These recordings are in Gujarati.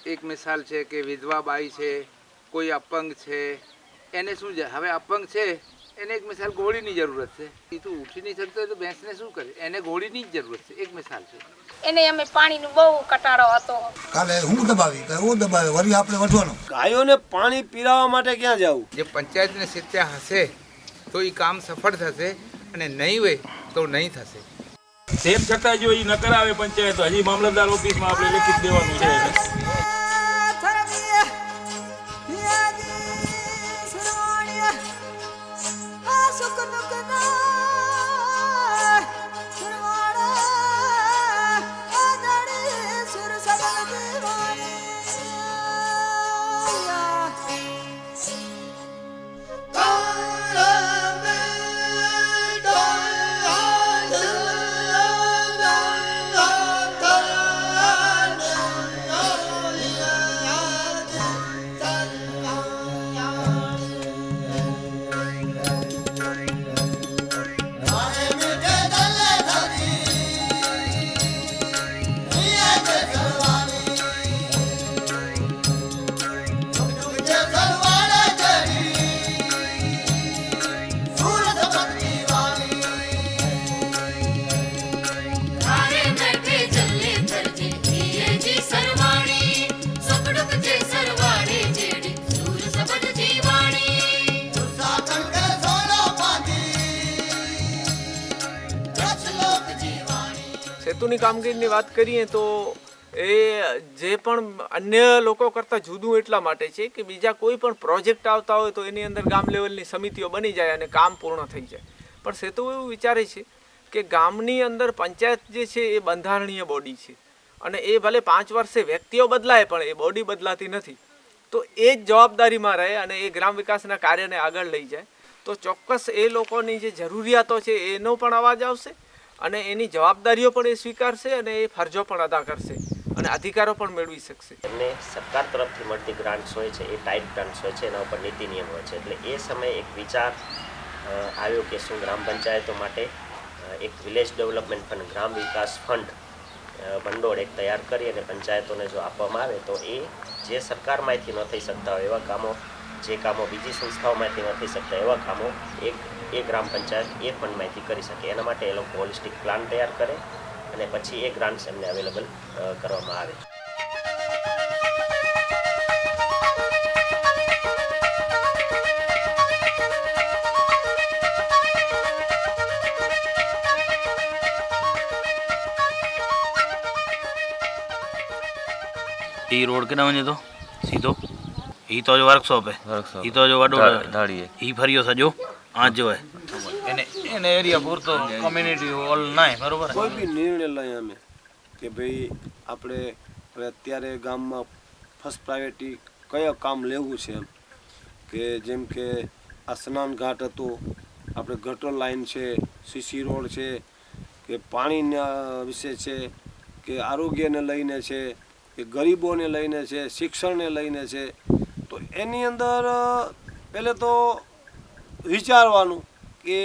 એક મિસાલ છે કે વિધવા બાઈ છે, કોઈ અપંગ છે, એને શું છે, હવે અપંગ છે એને એક મિસાલ ગોળીની જરૂરત છે, એ તો ઉઠી નહીં શકતો તો ભેંસને શું કરે, એને ગોળીની જ જરૂરત છે, એક મિસાલ છે. એને અમે પાણીનો બહુ કટાળો હતો. કાલે હું દબાવી કે હું દબાવે વળી આપણે વધવાનો. ગાયોને પાણી પીરાવવા માટે ક્યાં જવું? જે પંચાયતને સિત્યા હશે તો એ કામ સફળ થશે અને નહીં હોય તો નહીં થશે. તેમ છતાં જો એ ન કરાવે પંચાયત, હજી મામલતદાર ઓફિસમાં આપણે લેખિત દેવાનું છે. સેતુની કામગીરીની વાત કરીએ તો એ જે પણ અન્ય લોકો કરતાં જુદું એટલા માટે છે કે બીજા કોઈ પણ પ્રોજેક્ટ આવતા હોય તો એની અંદર ગામ લેવલની સમિતિઓ બની જાય અને કામ પૂર્ણ થઈ જાય. પણ સેતુ એવું વિચારે છે કે ગામની અંદર પંચાયત જે છે એ બંધારણીય બોડી છે અને એ ભલે 5 વર્ષે વ્યક્તિઓ બદલાય પણ એ બોડી બદલાતી નથી. તો એ જ જવાબદારીમાં રહે અને એ ગ્રામ વિકાસના કાર્યને આગળ લઈ જાય તો ચોક્કસ એ લોકોની જે જરૂરિયાતો છે એનો પણ અવાજ આવશે અને એની જવાબદારીઓ પણ એ સ્વીકારશે અને એ ફરજો પણ અદા કરશે અને અધિકારો પણ મેળવી શકશે. એમને સરકાર તરફથી મળતી ગ્રાન્ટ્સ હોય છે એ ટાઈટ ગ્રાન્ટ્સ હોય છે, એના ઉપર નીતિ નિયમ હોય છે. એટલે એ સમયે એક વિચાર આવ્યો કે શું ગ્રામ પંચાયતો માટે એક વિલેજ ડેવલપમેન્ટ ફંડ, ગ્રામ વિકાસ ફંડ ભંડોળ એક તૈયાર કરી અને પંચાયતોને જો આપવામાં આવે તો એ જે સરકારમાંથી ન થઈ શકતા હોય એવા કામો, જે કામો બીજી સંસ્થાઓમાંથી ન થઈ શકતા એવા કામો એ ગ્રામ પંચાયત એ ફંડમાંથી કરી શકે. એના માટે એ લોકો હોલિસ્ટિક પ્લાન તૈયાર કરે અને પછી એ ગ્રાન્ટ્સ એમને અવેલેબલ કરવામાં આવે. ये रोड के वञे तो सीधो ही तो जो वर्कशॉप है, ही तो जो वडो ढाड़ी है, ही फरियो सजो आज जो है એને એરિયા પૂરતો કોમ્યુનિટી હોલ ના બરોબર. કોઈ બી નિર્ણય લઈએ અમે કે ભાઈ આપણે હવે અત્યારે ગામમાં ફર્સ્ટ પ્રાયોરિટી કયો કામ લેવું છે, એમ કે જેમ કે આ સ્નાન ઘાટ હતો, આપણે ગટર લાઈન છે, સીસી રોડ છે, કે પાણીના વિશે છે, કે આરોગ્યને લઈને છે, કે ગરીબોને લઈને છે, શિક્ષણને લઈને છે. તો એની અંદર પહેલે તો વિચારવાનું કે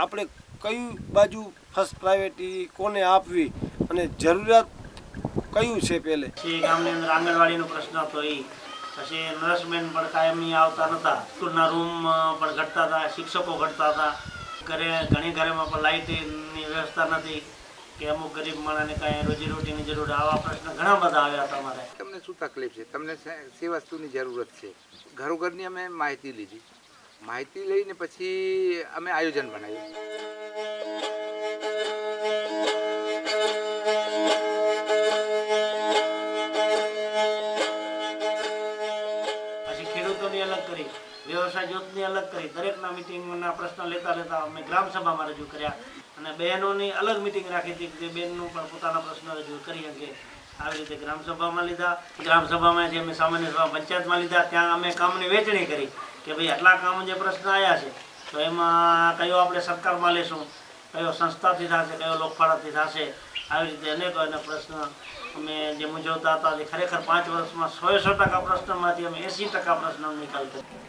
આપણે કઈ બાજુ ફર્સ્ટ પ્રાયોરિટી કોને આપવી અને જરૂરિયાત કયું છે. પહેલે ગામની અંદર આંગણવાડીનો પ્રશ્ન હતો, એ પછી નર્સમેન પણ કાયમી આવતા નહોતા, સ્કૂલના રૂમ પણ ઘટતા હતા, શિક્ષકો ઘટતા હતા, ઘણી ઘરેમાં પણ લાઇટની વ્યવસ્થા નથી કે અમુક ગરીબ માણસને કાંઈ રોજીરોટીની જરૂર. આવા પ્રશ્ન ઘણા બધા આવ્યા હતા. અમારે તમને શું તકલીફ છે, તમને શી વસ્તુની જરૂરત છે, ઘરોઘરની અમે માહિતી લીધી, માહિતી લઈને પછી અમે આયોજન બનાવ્યું. પછી ખેડૂતોની અલગ કરી, વ્યવસાય જૂથની અલગ કરી, દરેકના મિટિંગના પ્રશ્ન લેતા લેતા અમે ગ્રામસભામાં રજૂ કર્યા અને બહેનોની અલગ મિટિંગ રાખી હતી કે બહેનનું પણ પોતાના પ્રશ્ન રજૂ કરી શકે. આવી રીતે ગ્રામસભામાં લીધા. ગ્રામસભામાં જે અમે સામાન્ય સભા પંચાયતમાં લીધા, ત્યાં અમે કામની વહેંચણી કરી કે ભાઈ આટલા કામ જે પ્રશ્ન આવ્યા છે તો એમાં કયો આપણે સરકારમાં લેશું, કયો સંસ્થાથી થશે, કયો લોકફાળાથી થશે. આવી રીતે અનેક અનેક પ્રશ્ન અમે જે મૂંઝવતા હતા તે ખરેખર 5 વર્ષમાં 100% પ્રશ્નમાંથી અમે 80% પ્રશ્નનો નિકાલ કર્યો.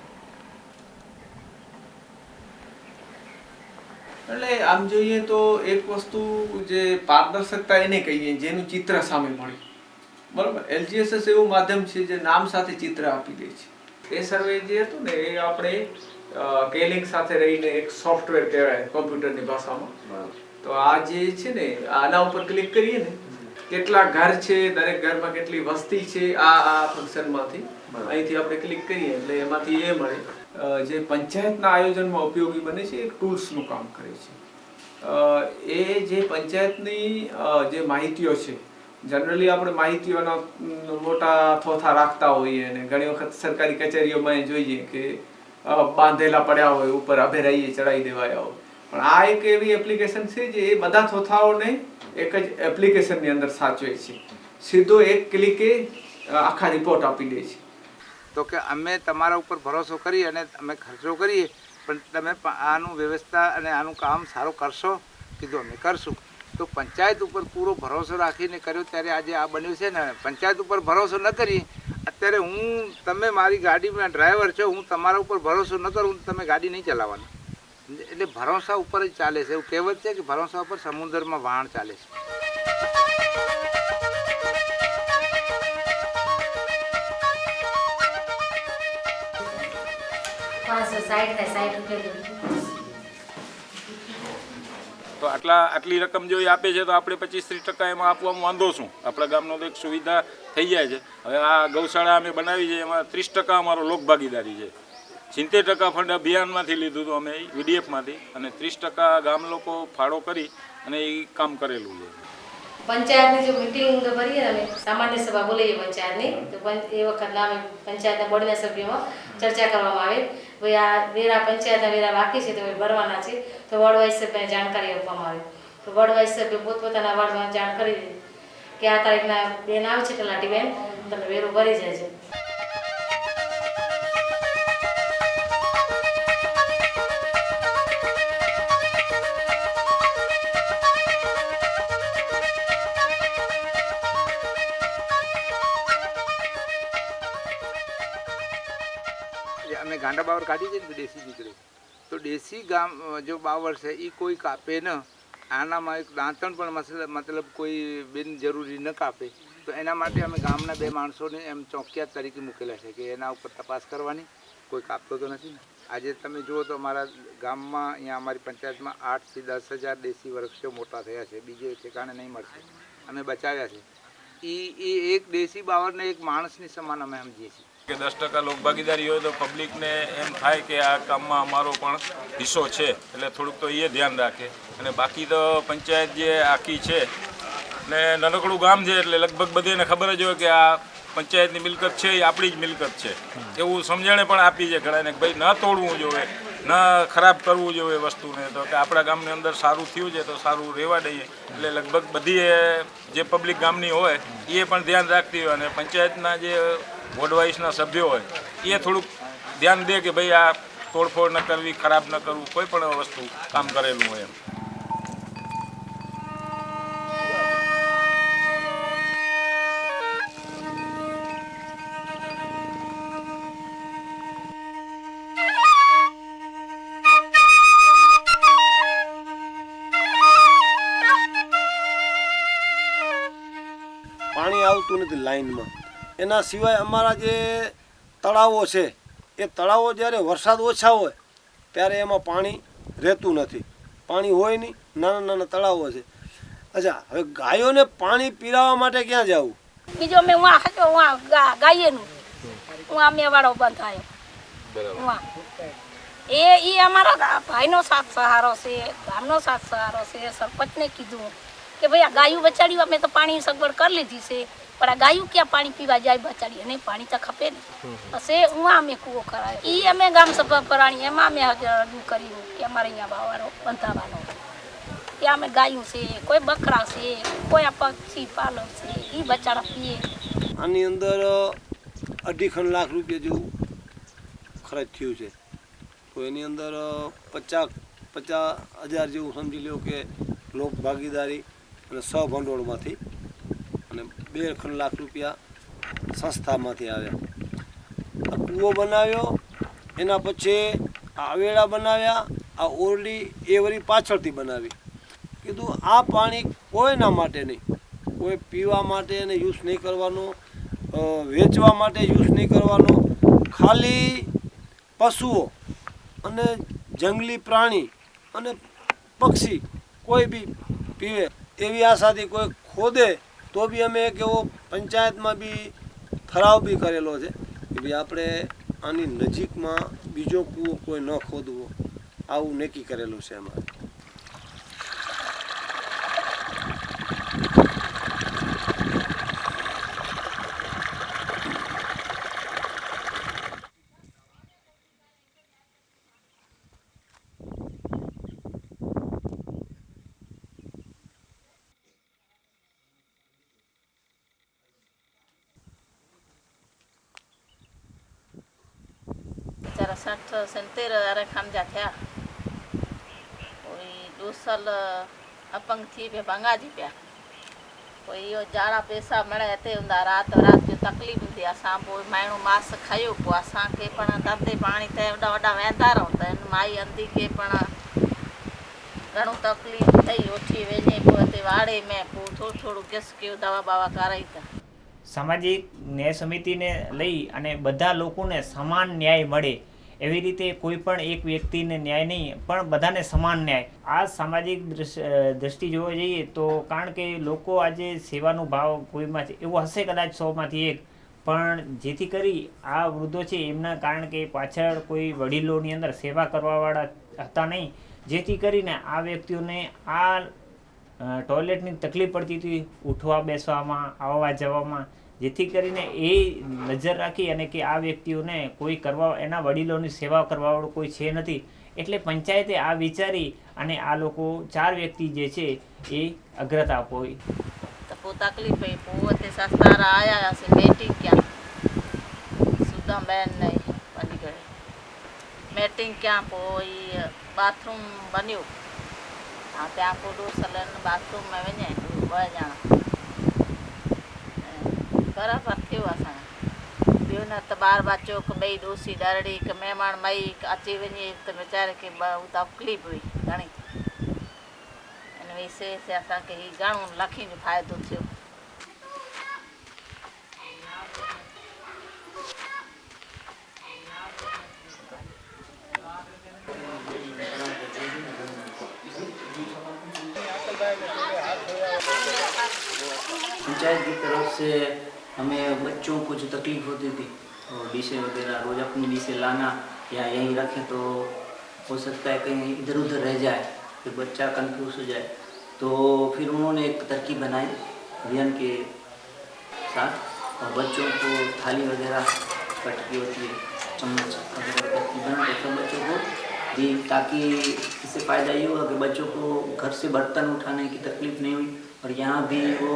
એટલે આમ જોઈએ તો એક વસ્તુ જે પારદર્શકતા એને કહીએ, જેનું ચિત્ર સામે મળે બરાબર. LGSS એવું માધ્યમ છે જે નામ સાથે ચિત્ર આપી દે છે. એ સર્વે જે હતું ને એ આપણે કેલિંગ સાથે રહીને એક સોફ્ટવેર કહેવાય કોમ્પ્યુટરની ભાષામાં. તો આ જે છે ને આના ઉપર ક્લિક કરીએ ને કેટલા ઘર છે, દરેક ઘરમાં કેટલી વસ્તી છે, આ ફંક્શનમાંથી અહીંથી આપણે ક્લિક કરીએ એટલે એમાંથી એ મળે. જે પંચાયતના આયોજનમાં ઉપયોગી બને છે એક ટૂલ્સનું કામ કરે છે. એ જે પંચાયતની જે માહિતીઓ છે, જનરલી આપણે માહિતીઓના મોટા થોથા રાખતા હોઈએ અને ઘણી વખત સરકારી કચેરીઓમાં જોઈએ કે બાંધેલા પડ્યા હોય, ઉપર અભેરાઈએ ચડાવી દેવાયા હોય. પણ આ એક એવી એપ્લિકેશન છે જે એ બધા થોથાઓને એક જ એપ્લિકેશનની અંદર સાચવે છે. સીધો એક ક્લિકે આખા રિપોર્ટ આપી દે છે. તો કે અમે તમારા ઉપર ભરોસો કરી અને અમે ખર્ચો કરીએ, પણ તમે આનું વ્યવસ્થા અને આનું કામ સારું કરશો. કીધું અમે કરશું. તો પંચાયત ઉપર પૂરો ભરોસો રાખીને કર્યો ત્યારે આજે આ બન્યું છે ને. પંચાયત ઉપર ભરોસો ન કરી, અત્યારે તમે મારી ગાડીમાં ડ્રાઈવર છો, હું તમારા ઉપર ભરોસો ન કરું, તમે ગાડી નહીં ચલાવવાની. એટલે ભરોસા ઉપર જ ચાલે છે. એવું કહેવત છે કે ભરોસા ઉપર સમુદ્રમાં વહાણ ચાલે છે. તો આટલી રકમ જો એ આપે છે તો આપણે 25-30% એમાં આપવામાં વાંધો શું? આપણા ગામનો તો એક સુવિધા થઈ જાય છે. હવે આ ગૌશાળા અમે બનાવી છે એમાં 30% અમારો લોક ભાગીદારી છે. 70% ફંડ અભિયાનમાંથી લીધું હતું અમે VDF-માંથી, અને 30% ગામ લોકો ફાળો કરી અને એ કામ કરેલું છે. પંચાયતની જો મીટિંગ ભરીએ અમે સામાન્ય સભા બોલાવીએ પંચાયતની, તો એ વખત અમે પંચાયતના બોર્ડના સભ્યોમાં ચર્ચા કરવામાં આવે ભાઈ આ વેરા પંચાયતના વેરા બાકી છે તો ભરવાના છે. તો વોર્ડ વાઇઝ સભ્યને જાણકારી આપવામાં આવે. તો વોર્ડ વાઇઝ સભ્ય પોતપોતાના વોર્ડમાં જાણ કરી દે કે આ તારીખના બેન આવે છે તલાટી બેન, તમે વેરો ભરી જાય છે. અમે ગાંડા બાવર કાઢી છે ને તો દેશી નીકળે. તો દેશી ગામ જો બાવર છે એ કોઈ કાપે ન. આનામાં એક દાંતણ પણ મતલબ કોઈ બિનજરૂરી ન કાપે. તો એના માટે અમે ગામના 2 માણસોને એમ ચોકિયાત તરીકે મૂકેલા છે કે એના ઉપર તપાસ કરવાની. કોઈ કાપતો તો નથી ને. આજે તમે જુઓ તો અમારા ગામમાં અહીંયા અમારી પંચાયતમાં 8 થી 10 હજાર દેશી વૃક્ષો મોટા થયા છે. બીજે ઠેકાણે નહીં મળશે. અમે બચાવ્યા છે. એ એક દેશી બાવરને એક માણસની સમાન અમે સમજીએ છીએ. કે 10% લોકભાગીદારી હોય તો પબ્લિકને એમ થાય કે આ કામમાં અમારો પણ હિસ્સો છે, એટલે થોડુંક તો એ ધ્યાન રાખે. અને બાકી તો પંચાયત જે આખી છે ને નાનકડું ગામ છે એટલે લગભગ બધાને ખબર જ હોય કે આ પંચાયતની મિલકત છે એ આપણી જ મિલકત છે. એવું સમજણે પણ આપી છે ઘણાને કે ભાઈ ન તોડવું જોઈએ, ન ખરાબ કરવું જોઈએ વસ્તુને. તો કે આપણા ગામની અંદર સારું થયું છે તો સારું રહેવા દઈએ. એટલે લગભગ બધી જે પબ્લિક ગામની હોય એ પણ ધ્યાન રાખતી હોય, અને પંચાયતના જે વોર્ડ વાઇઝના સભ્યો હોય એ થોડુંક ધ્યાન દે કે ભાઈ આ તોડફોડ ન કરવી, ખરાબ ન કરવું, કોઈ પણ વસ્તુ કામ કરેલું હોય એમ. પાણી આવતું નથી લાઈનમાં. એના સિવાય અમારા જે તળાવો છે એ તળાવો જ્યારે વરસાદ ઓછા હોય ત્યારે એમાં પાણી રહેતું નથી. પાણી હોય નહીં, નાના નાના તળાવો છે. અચ્છા, હવે ગાયોને પાણી પીરાવવા માટે ક્યાં જવું? બીજો મેં ગાયેનું મેવાડો બંધાયો. એ અમારા ભાઈનો સાથ સહારો છે, ગામનો સાથ સહારો છે. સરપંચને કીધું કે ભાઈ આ ગાયું બચાડ્યું, અમે તો પાણી સગવડ કરી લીધી છે, પણ આ ગાયું ક્યાં પાણી પીવા જાય બચાડી? અને પાણી તો ખપે ને. પછી અમે કૂવો કરાયો. એ અમે ગામ સભા ભરાણી, એમાં અમે રજૂ કર્યું કે અમારે અહીંયા બાવારો બંધાવાનો. ત્યાં અમે ગાયું છે, કોઈ બકરા છે, કોઈ આ પક્ષી પાલવ છે, એ બચાડા પીએ. આની અંદર 2.5 લાખ રૂપિયા જેવું ખર્ચ થયું છે. તો એની અંદર 50,000 જેવું સમજી લો કે લોક ભાગીદારી અને સહભંડોળમાંથી, અને 2 લાખ રૂપિયા સંસ્થામાંથી આવ્યા. આ કૂવો બનાવ્યો, એના પછી આ વેળા બનાવ્યા, આ ઓરડી એ વળી પાછળથી બનાવી. કીધું આ પાણી કોઈના માટે નહીં, કોઈ પીવા માટે એને યુઝ નહીં કરવાનો, વેચવા માટે યુઝ નહીં કરવાનો. ખાલી પશુઓ અને જંગલી પ્રાણી અને પક્ષી કોઈ બી પીવે એવી આશાથી કોઈ ખોદે તો બી અમે એક એવો પંચાયતમાં બી ઠરાવ બી કરેલો છે કે ભાઈ આપણે આની નજીકમાં બીજો કૂવો કોઈ ન ખોદવો, આવું નક્કી કરેલું છે અમારે. बेचारा 60-70 खामजा थिया कोई 2 साल अपंग थी पे भंगा जी पिया कोई यो जाड़ा पैसा मळे ते हुंदा रात जो तकलीफ़ थी असां पोइ माण्हू मास खायो पोइ असांखे पण धंधे पाणी ते वॾा वॾा वेंदा रहूं त माई अंधी खे पण घणो तकलीफ़ થઈ ઓછી વેજે પોइ તે વાડે में पोइ થોડું ગેસ કયો દવા બાવા કરાઈ તા સામાજિક ન્યાય સમિતિને લઈ અને બધા લોકોને સમાન ન્યાય મળે એવી રીતે કોઈ પણ એક વ્યક્તિને ન્યાય નહીં પણ બધાને સમાન ન્યાય આ સામાજિક દ્રષ્ટિ જોવા જઈએ તો કારણ કે લોકો આજે સેવાનો ભાવ કોઈમાં એવો હશે કદાચ 100માંથી 1 પણ જેથી કરી આ વૃદ્ધો છે એમના કારણ કે પાછળ કોઈ વડીલોની અંદર સેવા કરવાવાળા હતા નહીં જેથી કરીને આ વ્યક્તિઓને આ ટોયલેટની તકલીફ પડતી હતી ઉઠવા બેસવામાં આવવા જવામાં જેથી કરીને એ નજર રાખી અને કે આ વ્યક્તિઓને કોઈ કરવા એના વડીલોની સેવા કરવાવાળું કોઈ છે નથી એટલે પંચાયતે આ વિચારી અને આ લોકો 4 વ્યક્તિ જે છે એ અગ્રતા આપી તો પો તકલીફ પઈ પોતે સસ્તારા આયા હશે મેટિંગ ક્યાં સુધા બેન નહીં બની ગઈ મેટિંગ ક્યાં પોઈ બાથરૂમ બન્યું हाँ त्या पोडो सलन बाथरूम में वञे ॿ ॼणा बराबरि थियो असां ॿियो न त ॿार बच्चो हिकु ॿई ॾोसी ॾारड़ी हिकु महिमान मई अची वञे त वीचारे खे तकलीफ़ हुई घणी हिन विषय से असांखे हीउ घणो लखनि जो फ़ाइदो थियो पंचायत की तरफ से हमें बच्चों को जो तकलीफ होती थी और डीशे वगैरह रोज अपनी डीशे लाना या यहीं रखें तो हो सकता है कहीं इधर उधर रह जाए फिर बच्चा कंफ्यूज हो जाए तो फिर उन्होंने एक तरकीब बनाई अभियान के साथ और बच्चों को थाली वगैरह कटकी होती है चम्मच वगैरह तरकीब बना के सब बच्चों को दी ताकि इससे फ़ायदा ये हुआ कि बच्चों को घर से बर्तन उठाने की तकलीफ़ नहीं हुई और यहाँ भी वो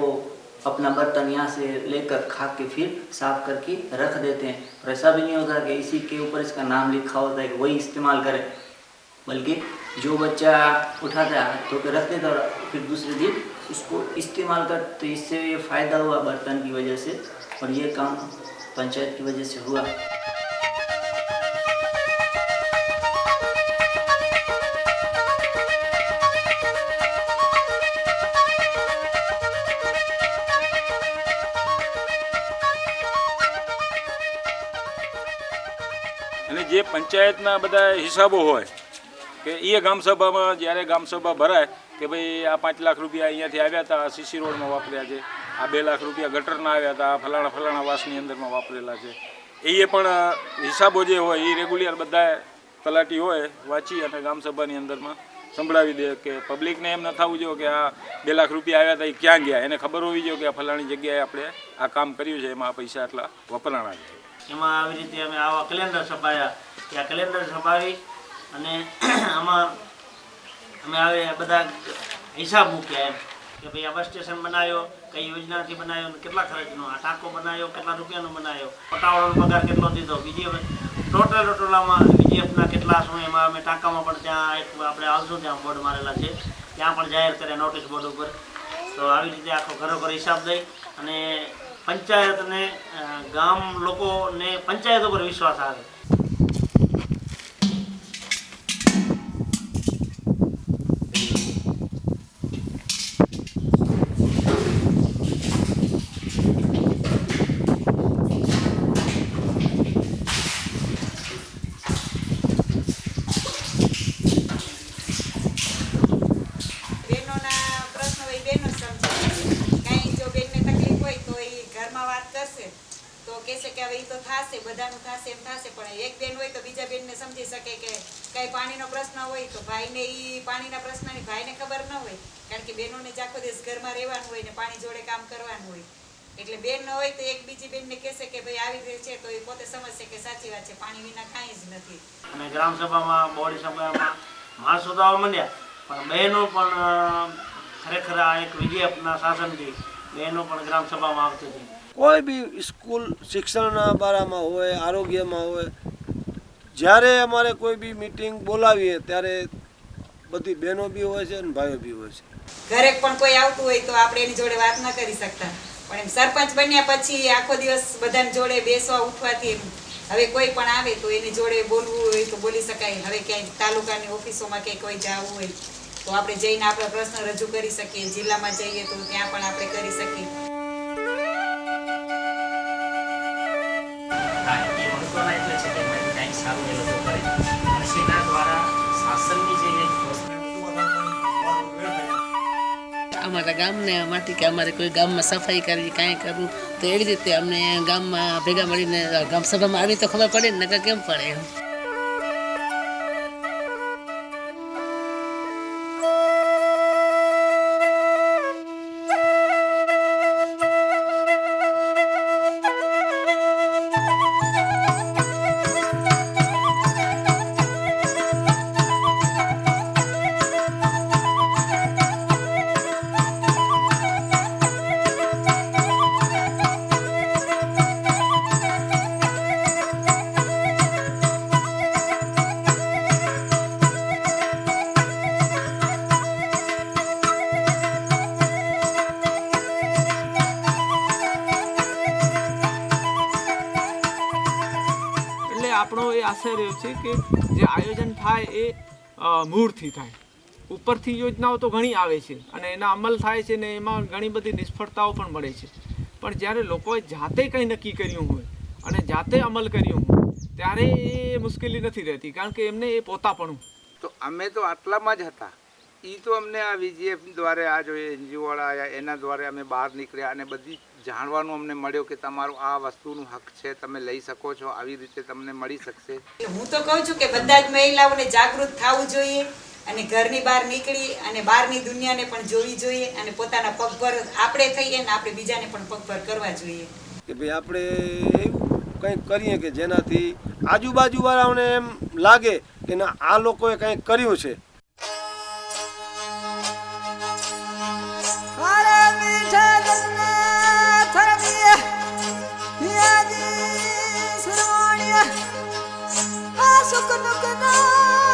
अपना बर्तन यहाँ से लेकर खा के फिर साफ करके रख देते हैं और ऐसा भी नहीं होता कि इसी के ऊपर इसका नाम लिखा होता है कि वही इस्तेमाल करे बल्कि जो बच्चा उठाता है तो के रख देता और फिर दूसरे दिन उसको इस्तेमाल कर तो इससे ये फ़ायदा हुआ बर्तन की वजह से और ये काम पंचायत की वजह से हुआ અને જે પંચાયતના બધા હિસાબો હોય કે એ ગામસભામાં જ્યારે ગામસભા ભરાય કે ભાઈ આ 5 લાખ રૂપિયા અહીંયાથી આવ્યા હતા સીસી રોડમાં વાપર્યા છે આ 2 લાખ રૂપિયા ગટરના આવ્યા હતા ફલાણા વાસની અંદરમાં વાપરેલા છે એ પણ હિસાબો જે હોય એ રેગ્યુલર બધા તલાટી હોય વાંચી અને ગામસભાની અંદરમાં સંભળાવી દે કે પબ્લિકને એમ ન થવું જોઈએ કે આ 2 લાખ રૂપિયા આવ્યા હતા એ ક્યાં ગયા એને ખબર હોવી જોઈએ કે આ ફલાણી જગ્યાએ આપણે આ કામ કર્યું છે એમાં આ પૈસા આટલા વપરાણા છે એમાં આવી રીતે અમે આવા કેલેન્ડર છપાયા કે આ કેલેન્ડર છપાવી અને આમાં અમે આવે બધા હિસાબ મૂક્યા એમ કે ભાઈ આ બસ સ્ટેશન બનાવ્યો કઈ યોજનાથી બનાવ્યો કેટલા ખર્ચનો આ ટાંકો બનાવ્યો કેટલા રૂપિયાનો બનાવ્યો પટાવાળાનો પગાર કેટલો દીધો બીજી ટોટલામાં બીજીએફના કેટલા શું એમાં અમે ટાંકામાં પણ ત્યાં એક આપણે આવશું ત્યાં બોર્ડ મારેલા છે ત્યાં પણ જાહેર કર્યા નોટિસ બોર્ડ ઉપર તો આવી રીતે આખો ખરેખર હિસાબ દઈ અને પંચાયતને ગામ લોકોને પંચાયત ઉપર વિશ્વાસ આવે બધાનું થશે એમ થશે, પણ એક બેન હોય તો બીજા બેનને સમજી શકે કે કઈ પાણીનો પ્રશ્ન હોય તો ભાઈને એ પાણીના પ્રશ્નની ભાઈને ખબર ન હોય, કારણ કે બહેનોને જ આખો દિવસ ઘરમાં રહેવાનું હોય ને પાણી જોડે કામ કરવાનું હોય. એટલે બેન ન હોય તો એક બીજી બેનને કહેશે કે ભાઈ આવી રીતે છે, તો એ પોતે સમજશે કે સાચી વાત છે, પાણી વિના કાંઈ જ નથી. અને ગ્રામ સભામાં બોડી સભામાં માણસો તો આવવા માંડ્યા, પણ બહેનો પણ ખરેખર આ એક વિજયના શાસનથી બહેનો પણ ગ્રામ સભામાં આવતી હતી. કોઈ બી સ્કૂલ શિક્ષણના બારામાં હોય, આરોગ્યમાં હોય, જ્યારે અમારે કોઈ બી મિટિંગ બોલાવીએ ત્યારે બધી બહેનો બી હોય છે અને ભાઈઓ બી હોય છે. ઘરે પણ કોઈ આવતું હોય તો આપણે એની જોડે વાત ન કરી શકતા, પણ એમ સરપંચ બન્યા પછી આખો દિવસ બધાની જોડે બેસવા ઉઠવાથી હવે કોઈ પણ આવે તો એની જોડે બોલવું હોય તો બોલી શકાય. હવે ક્યાંય તાલુકાની ઓફિસોમાં કે કોઈ જવું હોય તો આપણે જઈને આપણે પ્રશ્ન રજૂ કરી શકીએ, જિલ્લામાં જઈએ તો ત્યાં પણ આપણે કરી શકીએ. હા, એ મહત્વના એટલે છે કે એમાંથી કંઈક સારું એ લોકો કરે અને તેના દ્વારા શાસનની જે એક અમારા ગામને માટે કે અમારે કોઈ ગામમાં સફાઈ કરવી કાંઈ કરવું તો એવી રીતે અમને ગામમાં ભેગા મળીને ગામ સભામાં આવી તો ખબર પડે ને કેમ પડે એમ. આપણો એ આશય રહ્યો છે કે જે આયોજન થાય એ મૂળથી થાય. ઉપરથી યોજનાઓ તો ઘણી આવે છે અને એના અમલ થાય છે ને એમાં ઘણી બધી નિષ્ફળતાઓ પણ મળે છે, પણ જ્યારે લોકોએ જાતે કંઈ નક્કી કર્યું હોય અને જાતે અમલ કર્યું હોય ત્યારે એ મુશ્કેલી નથી રહેતી, કારણ કે એમને એ પોતાપણું. તો અમે તો આટલામાં જ હતા. એ તો અમને આ વીજીએફ દ્વારા આ જો એનજીઓવાળા આવ્યા એના દ્વારા અમે બહાર નીકળ્યા અને બધી જાણવાનું અમને મળ્યો કે તમારું આ વસ્તુનું હક છે, તમે લઈ શકો છો, આવી રીતે તમને મળી શકશે. હું તો કહું છું કે બધા જ મહિલાઓને જાગૃત થવું જોઈએ અને ઘરની બહાર નીકળી અને બહારની દુનિયાને પણ જોવી જોઈએ અને પોતાના પગભર આપણે થઈએ ને આપણે બીજાને પણ પગભર કરવા જોઈએ કે ભાઈ આપણે એવું કંઈક કરીએ કે જેનાથી આજુબાજુવાળાઓને એમ લાગે કે ના આ લોકોએ કંઈક કર્યું છે. સુખ દુઃખ ના